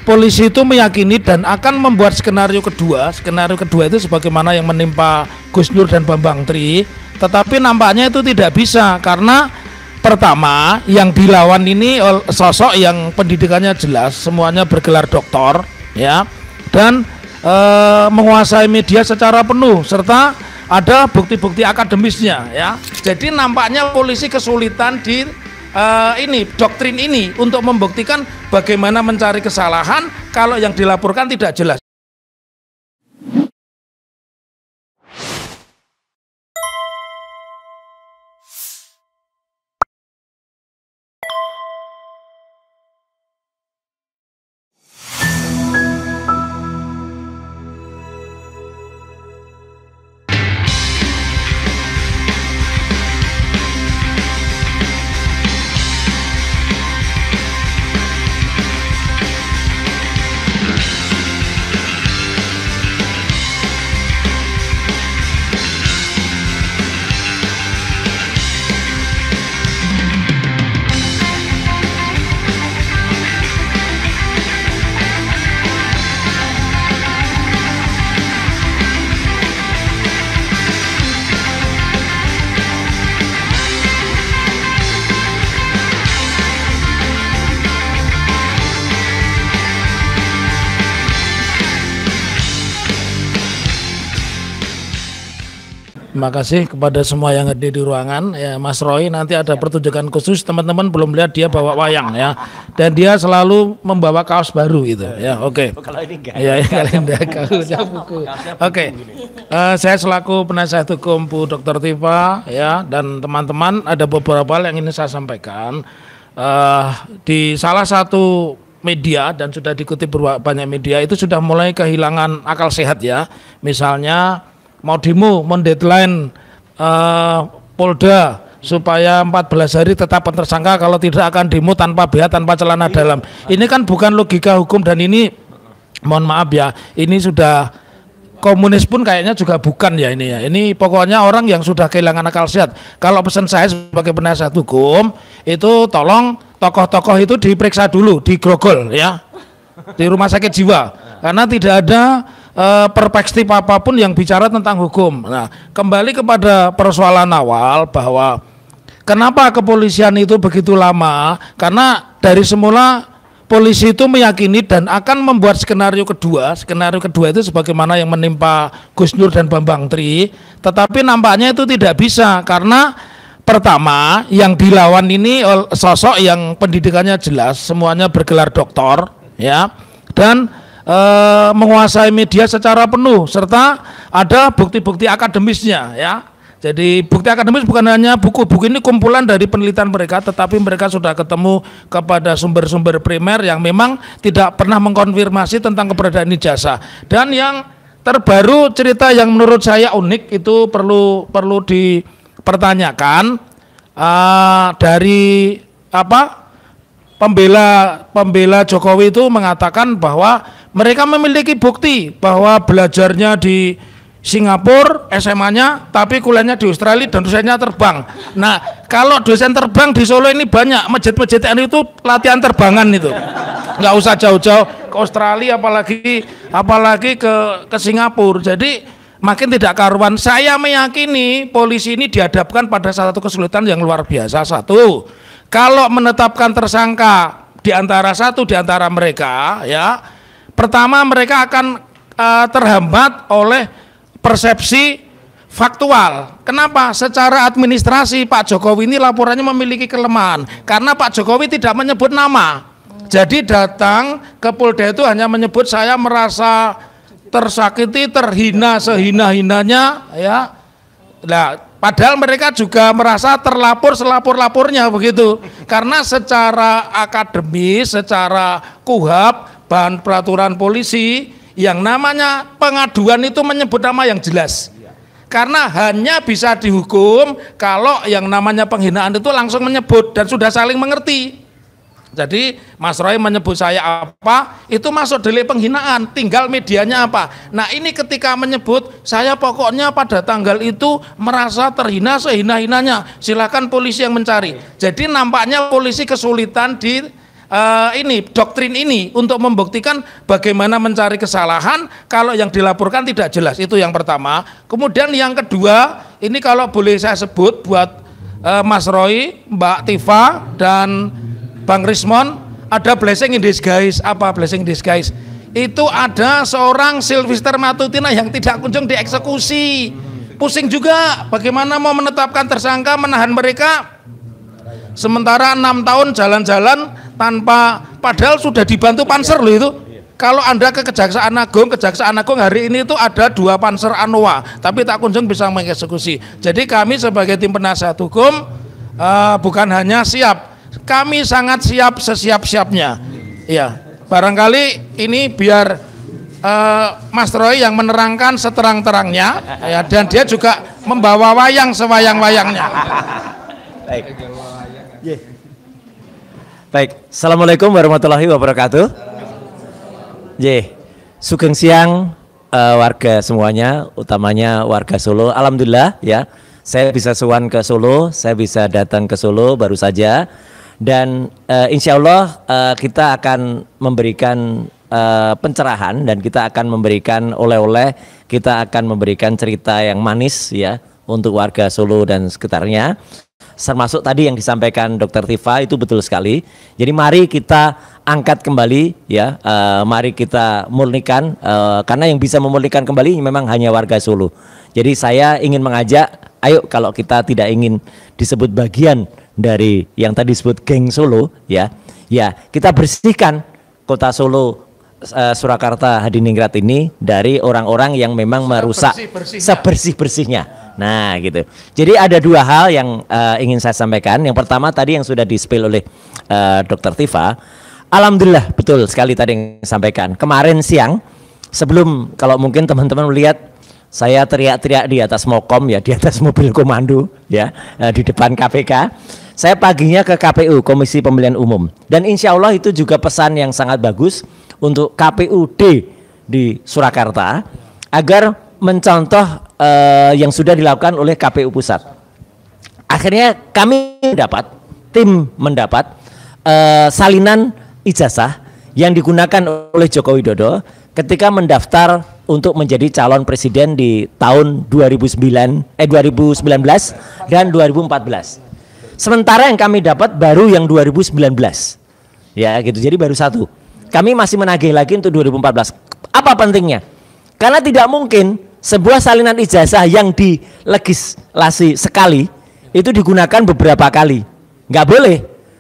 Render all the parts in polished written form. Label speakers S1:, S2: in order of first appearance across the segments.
S1: polisi itu meyakini dan akan membuat skenario kedua. Skenario kedua itu sebagaimana yang menimpa Gus Nur dan Bambang Tri, tetapi nampaknya itu tidak bisa karena pertama yang dilawan ini sosok yang pendidikannya jelas, semuanya bergelar doktor ya, dan menguasai media secara penuh serta ada bukti-bukti akademisnya ya. Jadi nampaknya polisi kesulitan di doktrin ini untuk membuktikan bagaimana mencari kesalahan kalau yang dilaporkan tidak jelas. Terima kasih kepada semua yang hadir di ruangan ya. Mas Roy nanti ada pertunjukan khusus, teman-teman belum lihat dia bawa wayang ya, dan dia selalu membawa kaos baru gitu ya. Oke. Kalau ini enggak ya, kaosnya buku. Oke. Saya selaku penasihat hukum Bu Dr. Tifa ya, dan teman-teman ada beberapa hal yang ingin saya sampaikan. Di salah satu media dan sudah dikutip banyak media itu sudah mulai kehilangan akal sehat ya. Misalnya mau demo, mendeadline Polda supaya 14 hari tetap tersangka, kalau tidak akan demo tanpa BH, tanpa celana dalam. Ini kan bukan logika hukum, dan ini mohon maaf ya, ini sudah komunis pun kayaknya juga bukan ya ini ya. Ini pokoknya orang yang sudah kehilangan akal sehat. Kalau pesan saya sebagai penasihat hukum itu tolong tokoh-tokoh itu diperiksa dulu, digrogol ya di rumah sakit jiwa, karena tidak ada perspektif apapun yang bicara tentang hukum. Nah, kembali kepada persoalan awal bahwa kenapa kepolisian itu begitu lama, karena dari semula polisi itu meyakini dan akan membuat skenario kedua. Skenario kedua itu sebagaimana yang menimpa Gus Nur dan Bambang Tri, tetapi nampaknya itu tidak bisa karena pertama yang dilawan ini sosok yang pendidikannya jelas, semuanya bergelar doktor ya, dan menguasai media secara penuh serta ada bukti-bukti akademisnya ya. Jadi bukti akademis bukan hanya buku-buku, ini kumpulan dari penelitian mereka, tetapi mereka sudah ketemu kepada sumber-sumber primer yang memang tidak pernah mengkonfirmasi tentang keberadaan ijazah. Dan yang terbaru cerita yang menurut saya unik itu perlu dipertanyakan dari pembela Jokowi itu mengatakan bahwa mereka memiliki bukti bahwa belajarnya di Singapura SMA-nya, tapi kuliahnya di Australia dan dosennya terbang. Nah, kalau dosen terbang di Solo ini banyak, masjid-masjid NU itu latihan terbangan itu. Nggak usah jauh-jauh ke Australia, apalagi ke Singapura. Jadi makin tidak karuan. Saya meyakini polisi ini dihadapkan pada satu kesulitan yang luar biasa. Satu, kalau menetapkan tersangka di antara mereka ya, pertama mereka akan terhambat oleh persepsi faktual. Kenapa? Secara administrasi Pak Jokowi ini laporannya memiliki kelemahan karena Pak Jokowi tidak menyebut nama. Jadi datang ke Polda itu hanya menyebut saya merasa tersakiti, terhina sehina-hinanya ya. Nah, padahal mereka juga merasa terlapor selapor-lapornya begitu. Karena secara akademis, secara KUHAP, bahan peraturan polisi, yang namanya pengaduan itu menyebut nama yang jelas. Karena hanya bisa dihukum kalau yang namanya penghinaan itu langsung menyebut dan sudah saling mengerti. Jadi Mas Roy menyebut saya apa, itu masuk delik penghinaan, tinggal medianya apa. Nah ini ketika menyebut saya pokoknya pada tanggal itu merasa terhina sehina-hinanya, silakan polisi yang mencari. Jadi nampaknya polisi kesulitan di ini doktrin ini untuk membuktikan bagaimana mencari kesalahan kalau yang dilaporkan tidak jelas. Itu yang pertama. Kemudian yang kedua, ini kalau boleh saya sebut buat Mas Roy, Mbak Tifa dan Bang Rismon, ada blessing in disguise. Apa blessing in disguise? Itu ada seorang Sylvester Matutina yang tidak kunjung dieksekusi. Pusing juga bagaimana mau menetapkan tersangka, menahan mereka sementara 6 tahun jalan-jalan tanpa, padahal sudah dibantu panser loh itu. Kalau Anda ke Kejaksaan Agung hari ini itu ada 2 panser Anoa, tapi tak kunjung bisa mengeksekusi. Jadi kami sebagai tim penasihat hukum bukan hanya siap, kami sangat siap sesiap-siapnya. Ya, barangkali ini biar Mas Roy yang menerangkan seterang-terangnya, ya, dan dia juga membawa wayang sewayang-wayangnya.
S2: Baik. Baik. Assalamualaikum warahmatullahi wabarakatuh. Sugeng siang warga semuanya, utamanya warga Solo. Alhamdulillah ya, saya bisa sowan ke Solo, saya bisa datang ke Solo baru saja, dan insya Allah kita akan memberikan pencerahan dan kita akan memberikan oleh-oleh, kita akan memberikan cerita yang manis ya untuk warga Solo dan sekitarnya, termasuk tadi yang disampaikan Dr. Tifa itu betul sekali. Jadi mari kita angkat kembali ya, mari kita murnikan, karena yang bisa memurnikan kembali memang hanya warga Solo. Jadi saya ingin mengajak, ayo kalau kita tidak ingin disebut bagian dari yang tadi disebut geng Solo ya, kita bersihkan kota Solo, Surakarta, Hadiningrat ini dari orang-orang yang memang merusak sebersih-bersihnya. Nah gitu. Jadi ada 2 hal yang ingin saya sampaikan. Yang pertama tadi yang sudah di-spill oleh Dr. Tifa. Alhamdulillah betul sekali tadi yang disampaikan. Kemarin siang sebelum, kalau mungkin teman-teman melihat saya teriak-teriak di atas Mokom ya, di atas mobil komando ya, di depan KPK. Saya paginya ke KPU, Komisi Pemilihan Umum, dan insya Allah itu juga pesan yang sangat bagus untuk KPUD di Surakarta agar mencontoh yang sudah dilakukan oleh KPU Pusat. Akhirnya kami tim mendapat salinan ijazah yang digunakan oleh Joko Widodo ketika mendaftar untuk menjadi calon presiden di tahun 2019 dan 2014. Sementara yang kami dapat baru yang 2019. Ya gitu. Jadi baru 1. Kami masih menagih lagi untuk 2014. Apa pentingnya? Karena tidak mungkin sebuah salinan ijazah yang dilegislasi sekali itu digunakan beberapa kali. Nggak boleh.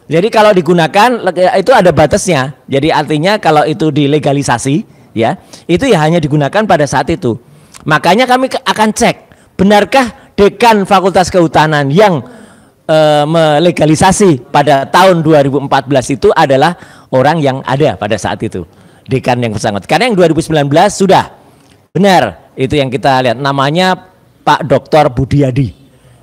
S2: Jadi kalau digunakan itu ada batasnya. Jadi artinya kalau itu dilegalisasi ya, itu ya hanya digunakan pada saat itu. Makanya kami akan cek, benarkah dekan Fakultas Kehutanan yang melegalisasi pada tahun 2014 itu adalah orang yang ada pada saat itu, dekan yang bersangkutan. Karena yang 2019 sudah benar, itu yang kita lihat, namanya Pak Dr. Budiadi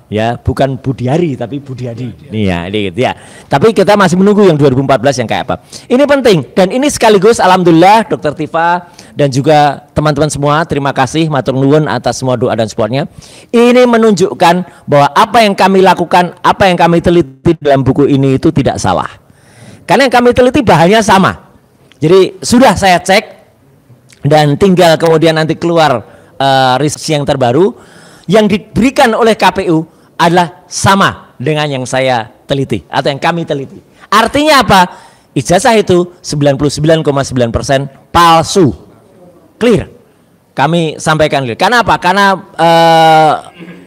S2: ya, bukan Budiari tapi Budiadi nih ya, gitu ya. Tapi kita masih menunggu yang 2014 yang kayak apa. Ini penting, dan ini sekaligus alhamdulillah Dr. Tifa dan juga teman-teman semua, terima kasih matur nuwun atas semua doa dan supportnya. Ini menunjukkan bahwa apa yang kami lakukan, apa yang kami teliti dalam buku ini itu tidak salah. Karena yang kami teliti bahannya sama. Jadi sudah saya cek dan tinggal kemudian nanti keluar research yang terbaru yang diberikan oleh KPU adalah sama dengan yang saya teliti atau yang kami teliti. Artinya apa? Ijazah itu 99,9% palsu. Clear. Kami sampaikan clear. Karena apa? Karena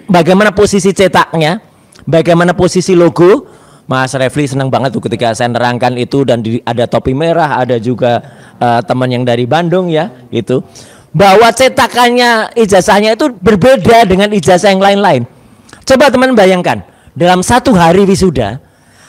S2: bagaimana posisi cetaknya, bagaimana posisi logo. Mas Refli senang banget tuh ketika saya nerangkan itu, dan ada topi merah, ada juga teman yang dari Bandung ya, gitu. Bahwa cetakannya ijazahnya itu berbeda dengan ijazah yang lain-lain. Coba teman bayangkan, dalam 1 hari wisuda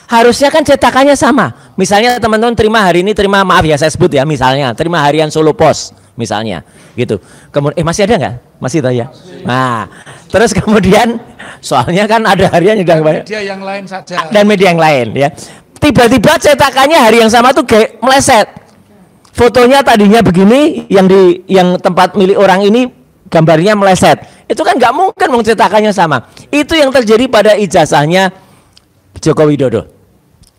S2: harusnya kan cetakannya sama. Misalnya teman-teman terima hari ini, terima, maaf ya saya sebut ya, misalnya terima harian Solo Pos misalnya gitu. Kemudian masih ada nggak? Masih tahu ya. Nah, terus kemudian soalnya kan ada harian yang banyak.
S1: Media yang lain saja.
S2: Dan media yang lain ya. Tiba-tiba cetakannya hari yang sama tuh kayak meleset. Fotonya tadinya begini, yang tempat milik orang ini gambarnya meleset. Itu kan nggak mungkin cetakannya sama. Itu yang terjadi pada ijazahnya Joko Widodo.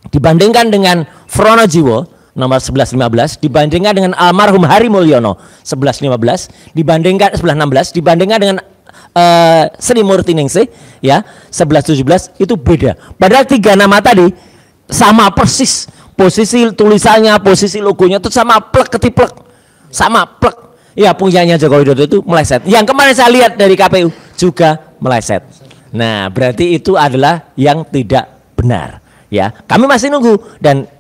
S2: Dibandingkan dengan Fronojiwo nomor 1115 dibandingkan dengan almarhum Hari Mulyono 1115 dibandingkan 1116 dibandingkan dengan Sri Murtiningsih ya 1117 itu beda. Padahal 3 nama tadi sama persis, posisi tulisannya, posisi logonya itu sama plek ketiplek, sama plek. Ya punyanya Joko Widodo itu meleset. Yang kemarin saya lihat dari KPU juga meleset. Nah berarti itu adalah yang tidak benar. Ya kami masih nunggu dan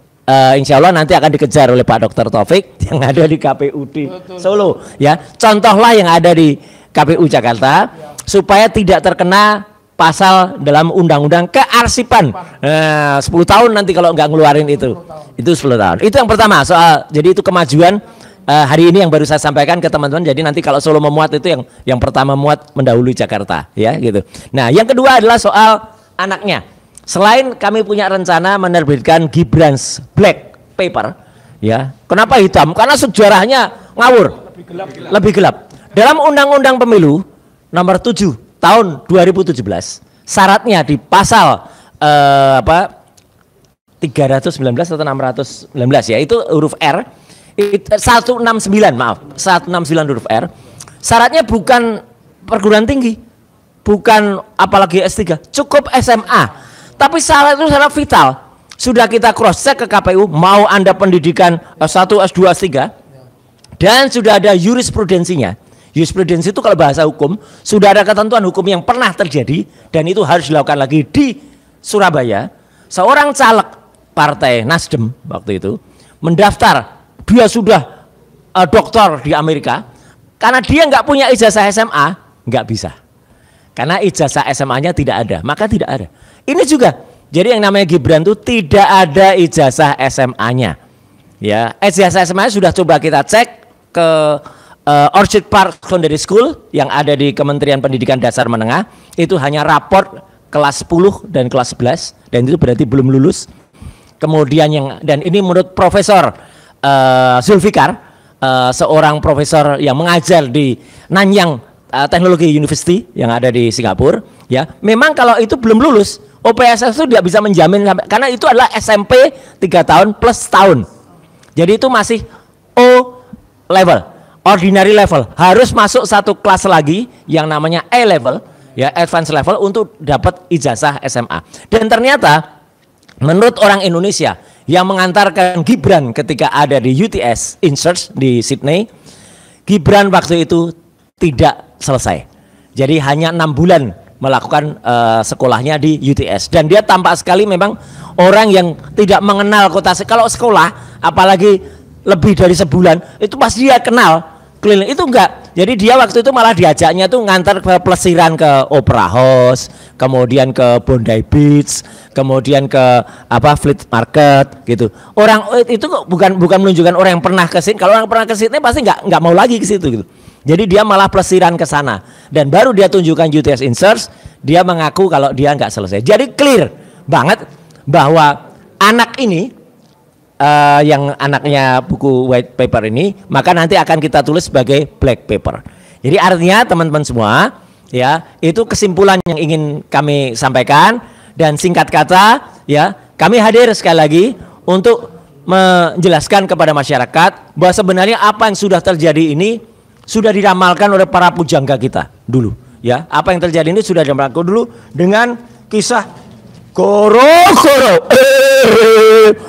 S2: insya Allah nanti akan dikejar oleh Pak Dr. Taufik yang ada di KPU di Solo. Ya contohlah yang ada di KPU Jakarta supaya tidak terkena pasal dalam undang-undang kearsipan. 10 tahun nanti kalau nggak ngeluarin itu 10 tahun. Itu yang pertama soal, jadi itu kemajuan hari ini yang baru saya sampaikan ke teman-teman. Jadi nanti kalau Solo memuat itu yang pertama muat mendahului Jakarta ya gitu. Nah yang kedua adalah soal anaknya. Selain kami punya rencana menerbitkan Gibran's Black Paper ya. Kenapa hitam? Karena sejarahnya ngawur, lebih gelap. Dalam Undang-Undang Pemilu nomor 7 tahun 2017 syaratnya di pasal 319 atau 619 ya, itu huruf R 169 maaf 169 huruf R, syaratnya bukan perguruan tinggi, bukan apalagi S3, cukup SMA. Tapi syarat itu syarat vital. Sudah kita cross check ke KPU, mau Anda pendidikan S1, S2, S3 dan sudah ada jurisprudensinya. Jurisprudensi itu kalau bahasa hukum sudah ada ketentuan hukum yang pernah terjadi dan itu harus dilakukan lagi di Surabaya. Seorang caleg partai Nasdem waktu itu mendaftar, dia sudah doktor di Amerika, karena dia nggak punya ijazah SMA nggak bisa, karena ijazah SMA-nya tidak ada, maka tidak ada. Ini juga, jadi yang namanya Gibran itu tidak ada ijazah SMA-nya. Ya, ijazah SMA-nya sudah coba kita cek ke Orchard Park Secondary School yang ada di Kementerian Pendidikan Dasar Menengah, itu hanya raport kelas 10 dan kelas 11 dan itu berarti belum lulus. Kemudian dan ini menurut Profesor Zulfikar, seorang profesor yang mengajar di Nanyang Technology University yang ada di Singapura, ya. Memang kalau itu belum lulus, OPSS itu tidak bisa menjamin karena itu adalah SMP 3 tahun plus tahun. Jadi itu masih O level, ordinary level, harus masuk satu kelas lagi yang namanya A level, ya, advance level untuk dapat ijazah SMA. Dan ternyata menurut orang Indonesia yang mengantarkan Gibran ketika ada di UTS InSearch di Sydney, Gibran waktu itu tidak selesai. Jadi hanya 6 bulan melakukan sekolahnya di UTS dan dia tampak sekali memang orang yang tidak mengenal kota. Kalau sekolah apalagi lebih dari sebulan itu pasti dia kenal keliling, itu enggak. Jadi dia waktu itu malah diajaknya tuh ngantar ke pelesiran ke Opera House, kemudian ke Bondi Beach, kemudian ke Fleet Market gitu. Orang itu bukan menunjukkan orang yang pernah ke sini. Kalau orang pernah ke sini pasti nggak mau lagi ke situ gitu. Jadi dia malah pelesiran ke sana dan baru dia tunjukkan UTS InSearch, dia mengaku kalau dia nggak selesai. Jadi clear banget bahwa anak ini yang anaknya buku white paper ini, maka nanti akan kita tulis sebagai black paper. Jadi artinya teman-teman semua, ya, itu kesimpulan yang ingin kami sampaikan dan singkat kata, ya, kami hadir sekali lagi untuk menjelaskan kepada masyarakat bahwa sebenarnya apa yang sudah terjadi ini sudah diramalkan oleh para pujangga kita dulu, ya. Apa yang terjadi ini sudah diramalkan dulu dengan kisah Goro-goro,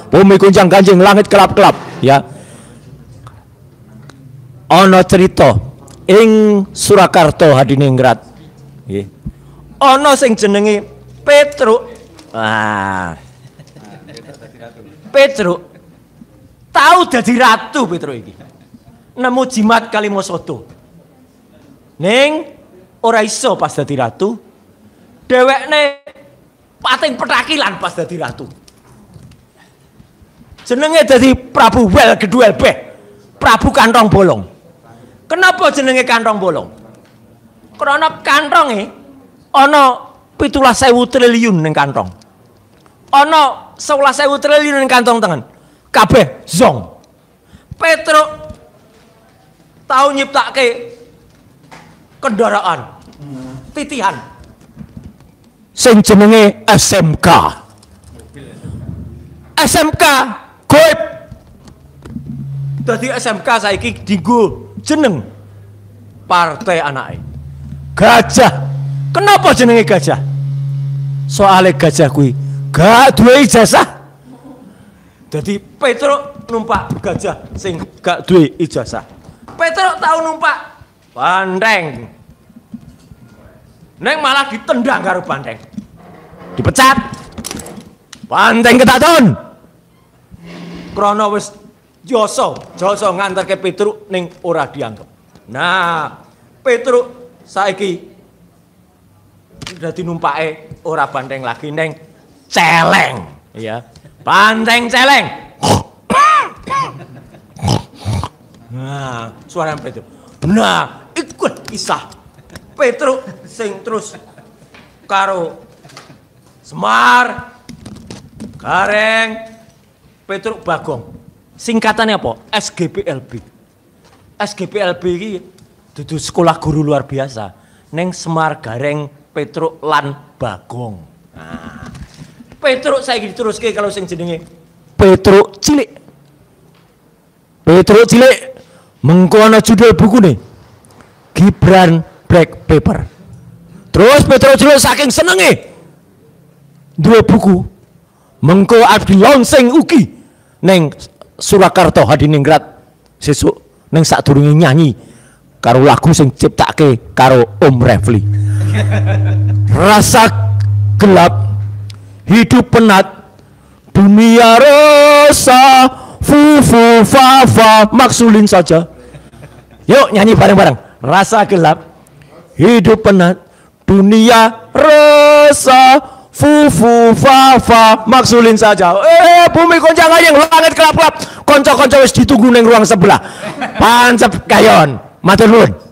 S2: bumi gunjang ganjing, langit kelap-kelap, ya. Ono cerita ing Surakarta Hadiningrat, ono sing jenenge Petruk. Petruk tahu dadi ratu. Petruk iki nemu jimat Kalimosodo, ning ora iso pas dadi ratu, dhewekne pating petakilan pas dadi ratu. Jenenge dadi Prabu Wel Geduel Beh, Prabu Kantong Bolong. Kenapa jenenge Kantong Bolong? Karena kantonge ana 17.000 triliun ning kantong. Ana 11.000 triliun ning kantong tengen. Kabeh zong. Petruk tahu nyiptake kendaraan titihan sing jenenge SMK. SMK Goib. Dadi SMK saiki dienggo jeneng partai anake. Gajah. Kenapa jenenge gajah? Soale gajah kuwi gak duwe ijazah. Dadi Petruk numpak gajah sing gak duwe ijazah. Petruk tau numpak banteng. Neng malah ditendang karo banteng. Dipecat. Banteng ketaton. Krana wis joso nganterke Petruk ning ora dianggep. Nah, Petruk saiki dadi numpake ora banteng lagi neng celeng, ya. Banteng celeng. Nah, suara Petruk. Nah, ikut kisah Petruk sing terus karo Semar, Gareng, Petruk Bagong. Singkatannya apa? SGPLB. SGPLB ini dudu sekolah guru luar biasa. Neng Semar, Gareng, Petruk lan Bagong. Nah, Petruk saya diteruske kalau sing jenenge Petruk cilik. Petruk cilik mengko ana judul bukune Gibran Black Paper. Terus Petruk cilik saking senenge duwe buku mengko arep dilonseng ugi neng Surakarta Hadiningrat sesuk neng sadurunge nyanyi karo lagu sing ciptake karo Om Refli. Rasa gelap hidup penat dunia rasa fu fa fa maksulin saja. Yuk nyanyi bareng-bareng. Rasa gelap hidup penat dunia rasa fu fa fa maksulin saja. Bumi goncang ayeng langit kelap-kelap. Konco-konco wis ditunggu ning ruang sebelah. Pancep kayon. Matur nuwun.